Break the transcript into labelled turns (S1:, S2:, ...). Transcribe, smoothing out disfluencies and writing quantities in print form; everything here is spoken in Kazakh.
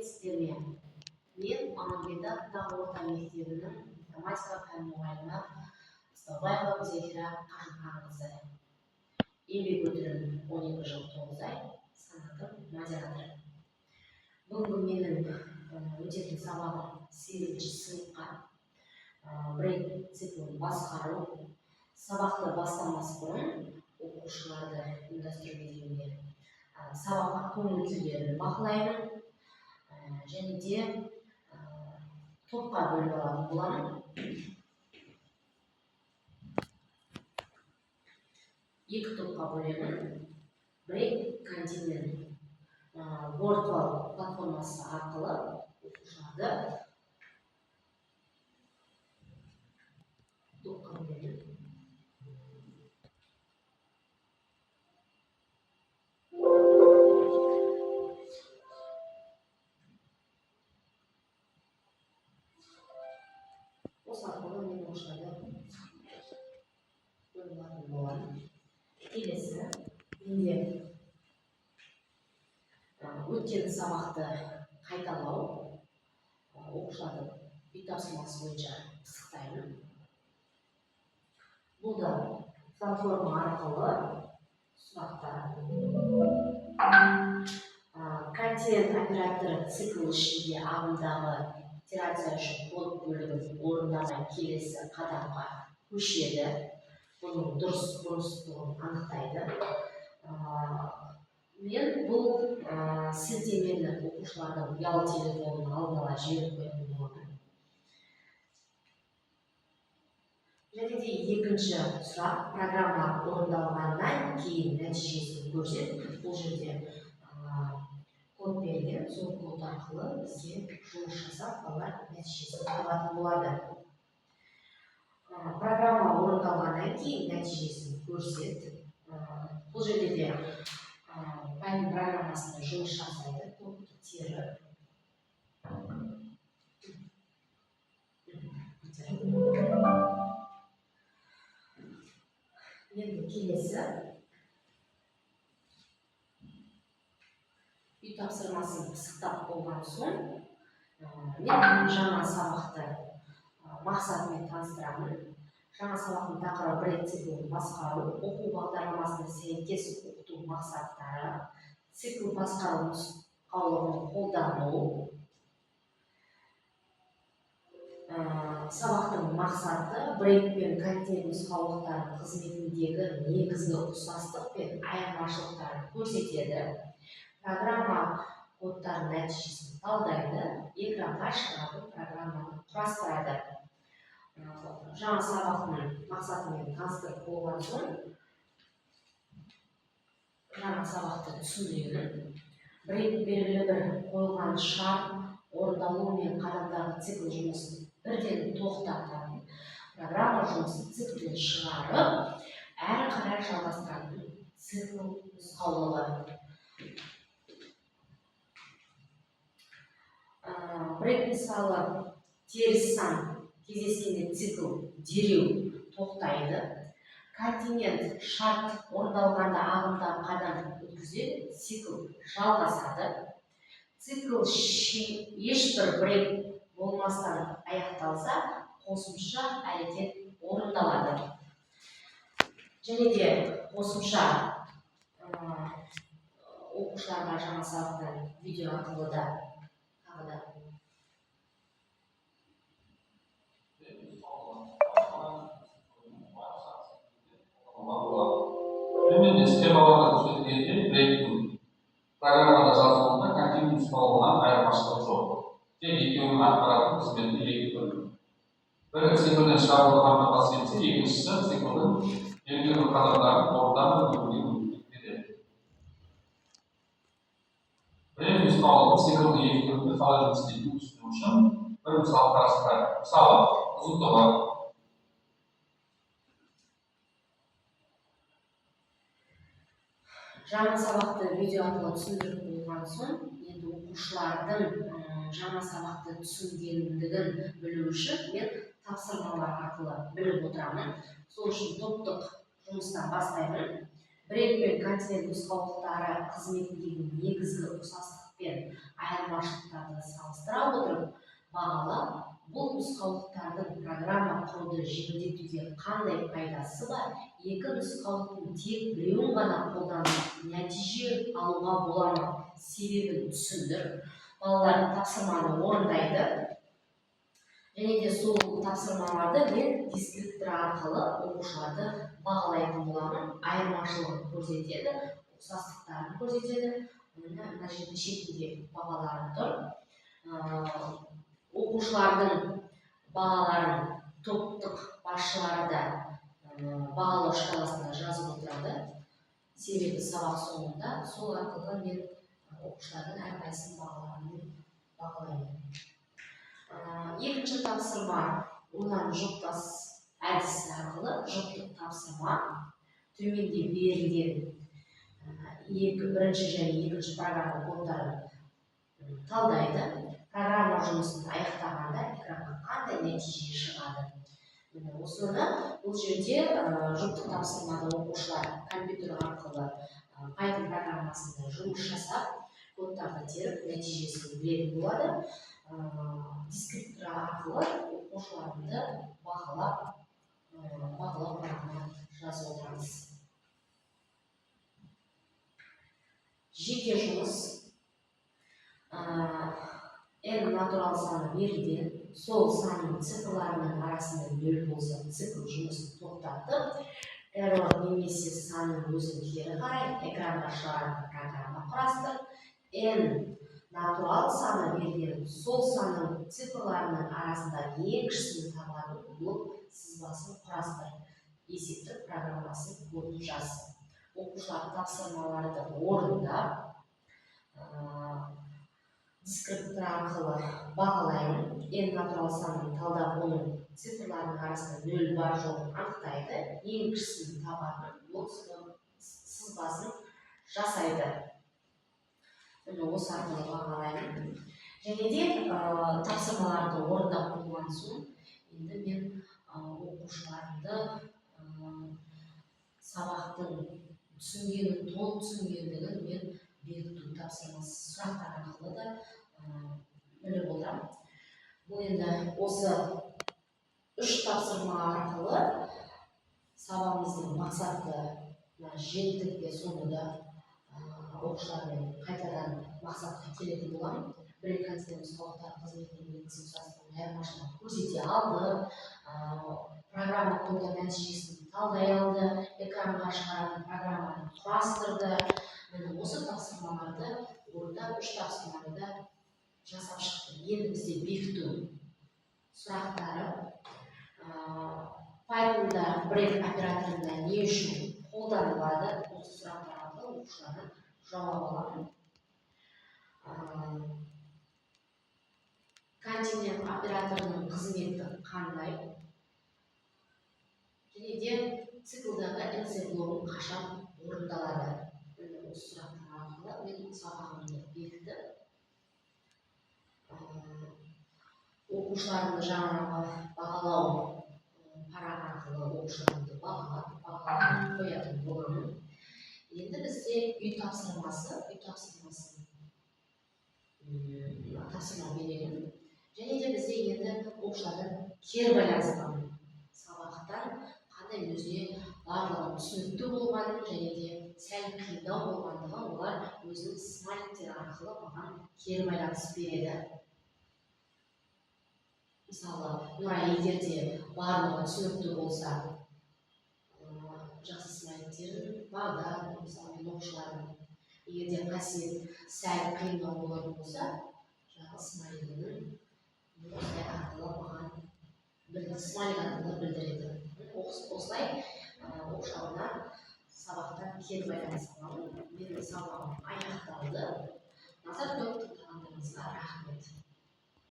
S1: сіздермен. Мен Аманбета атындағы орта мектебінің информатика пән мұғалімі Ыстаубаева Зефира Қажымқанқызы. Еңбек өтілім 12 жыл 9 ай, санатым модератор. Бүгінгі менің өтетін сабағым 8-ші сыныпқа брейк циклін басқару. Сабақты бастамас бұрын оқушыларды ұйымдастыру кезеңінде сабаққа көңіл күйлерін бақылаймын және де топқа бөліп алатын боламын. 2 топқа бөлемін. Брейк континент Virtual платформасы арқылы оқушыларды топқа бөлемін. Осы арқылы мен оқушыларды бөліп алатын боламын. Келесі менде өткен сабақты қайталау, оқушылардың үй тапсырмасы бойынша пысықтаймын. Бұл да платформа арқылы сұрақтар. Контент операторы цикл ішінде ағымдағы итерация үшін код бөлігін орындамай келесі қадамға көшеді. Бұның дұрыс-бұрыстығын анықтайды. Мен бұл сілтемені оқушылардың ұялы телефонын алдын ала жіберіп қоятын боламын. Және де екінші сұрақ, программа орындалғаннан кейін нәтижесін көрсет. Бұл жерде код берген, сол код арқылы бізге жұмыс жасап, балалар нәтижесін табатын болады. Программа орындалғаннан кейін нәтижесін көрсет. Бұл жерде де Python программасында жұмыс жасайды, кодты теріп. Енді келесі үй тапсырмасын пысықтап болған соң, мен жаңа сабақты мақсатымен таныстырамын. Жаңа сабақтың тақырыбы брейк циклін басқару, оқу бағдарламасына сәйкес оқыту мақсаттары, цикл басқару нұсқаулығын қолдану, сабақтың мақсаты брейк пен контент нұсқаулықтары қызметіндегі негізгі ұқсастық пен айырмашылықтарын көрсетеді. Программа кодтардың нәтижесін талдайды, экранға шығатын программаны құрастырады. Жаңа сабақтың мақсатымен таныстырып болған соң, жаңа сабақты түсіндіремін. Брейк белгілі бір қойылған шарт орындалуы мен қадамдағы цикл жұмысын бірден тоқтататын, программа жұмысын циклден шығарып, әрі қарай жалғастыратын цикл нұсқаулығы. Брейк мысалы теріс сан кездескенде цикл дереу тоқтайды. Континент шарт орындалғанда ағымдағы қадам өткізеді, цикл жалғасады. Цикл ешбір брейк болмастан аяқталса, қосымша әрекет орындалады. Және де қосымша оқушыларға жаңа сабақтан видео арқылы да
S2: Төменде схемаларда көрсетілгендей брейктің программада жазылуында континент нұсқаулығынан айырмашылығы жоқ. Тек екеуінің атқаратын қызметі екі түрлі. Бірі циклден шығаруды қамтамасыз етсе, екіншісі циклдің белгілі бір қадамдарын орындап өтуге мүмкіндік береді. Брейк нұсқаулығы циклдің екі түрінде қалай жұмыс істейтінін түсіну үшін бір мысал қарастырайық. Мысалы, ұзындығы
S1: жаңа сабақты видео арқылы түсіндіріп болған соң, енді оқушылардың жаңа сабақты түсінгендігін білу үшін мен тапсырмалар арқылы біліп отырамын. Сол үшін топтық жұмыстан бастаймын. Брейк пен континент нұсқаулықтары қызметіндегі негізгі ұқсастық нұсқаулықпен айырмашылықтарды салыстыра отырып бағалап, бұл нұсқаулықтардың программа құруды жеңілдетуге қандай пайдасы бар, екі нұсқаулықтың тек біреуін ғана қолданып нәтиже алуға бола ма себебін түсіндір. Балалар тапсырманы орындайды. Және де сол тапсырмаларды мен дескриптор арқылы оқушыларды бағалайтын боламын. Айырмашылығын көрсетеді, ұқсастықтарын көрсетеді. Мына жерде шетінде бағалары тұр. Оқушылардың бағаларын топтық басшылары да бағалау шкаласында жазып отырады. Себебі сабақ соңында сол арқылы мен оқушылардың әрқайсының бағаларын бағалаймын. Екінші тапсырма ойлан жұптас әдісі арқылы жұптық тапсырма төменде берілген бірінші және екінші программа кодтарын талдайды. Программа жұмысын аяқтағанда экранға қандай нәтиже шығады. Осыны бұл жерде жұптық тапсырмада оқушылар компьютер арқылы Python программасында жұмыс жасап, кодтарды теріп, нәтижесін білетін болады. Дескриптор арқылы оқушыларды бағалау парағына жазып отырамыз. Жеке жұмыс. N натурал саны берілген, сол санның цифрларының арасында 0 болса, цикл жұмысын тоқтатып, error немесе санның өзін кері қарай экранға шығаратын программа құрастыр. N натурал саны берілген, сол санның цифрларының арасында ең кішісін табатын блок сызбасын құрастыр. Есептік программасын кодын жаз. Оқушылар тапсырмаларды орындап, дескриптор арқылы бағалаймын. N натурал санын талдап, оның цифрларының арасында 0 бар жоғын анықтайды. Ең кішісін табатын блок сызбасын жасайды. Осы арқылы бағалаймын. Және де тапсырмаларды орындап болған соң, енді мен оқушыларды сабақтың түсінгенін, толық түсінгендігін мен бекіту тапсырмасы сұрақтар арқылы да біліп отырамын. Бұл енді осы 3 тапсырма арқылы сабағымыздың мақсаты жеттік те соны да оқушылармен қайтадан мақсатқа келетін боламын. Бір контент нұсқаулықтар қызметінің медицинасының айырмашылығын көрсете алды, программа коды нәтижесін талдай алды, экранға шығаратын программаны құрастырды. Осы тапсырмаларды орындап 3 тапсырманы да жасап шықты. Енді бізде бекіту сұрақтары. Python'да break операторында не үшін қолданылады? Осы сұрақтар арқылы оқушылардан жауап аламын. Континент операторының қызметі қандай? Және де циклдағы else блогын қашан орындалады? Осы сұрақтар арқылы мен сабағымды бекітіп, оқушыларымды жаңағы бағалау парағы арқылы оқушыларымды бағалап қоятын боламын. Енді бізде үй тапсырмасы тапсырма беремін. Және де бізде енді оқушылардан кері байланысқан сабақтан қандай өзіне барлығы түсінікті болғанын және де сәл қиындау болғандығы олар өзінің смайликтер арқылы маған кері байланыс береді. Мысалы, Нұрай егерде барлығы түсінікті болса, жақсы смайликтерін бағдар, мысалы, мен оқушыларым. Егерде қасиет сәл қиындау болатын болса, жаңағы смайлигінің осылай арқылы маған смайлик арқылы білдіреді. Осылай оқушыларына сабақтан кері байланыс аламын. Менің сабағым аяқталды. Назар қойып тыңдағандарыңызға рахмет.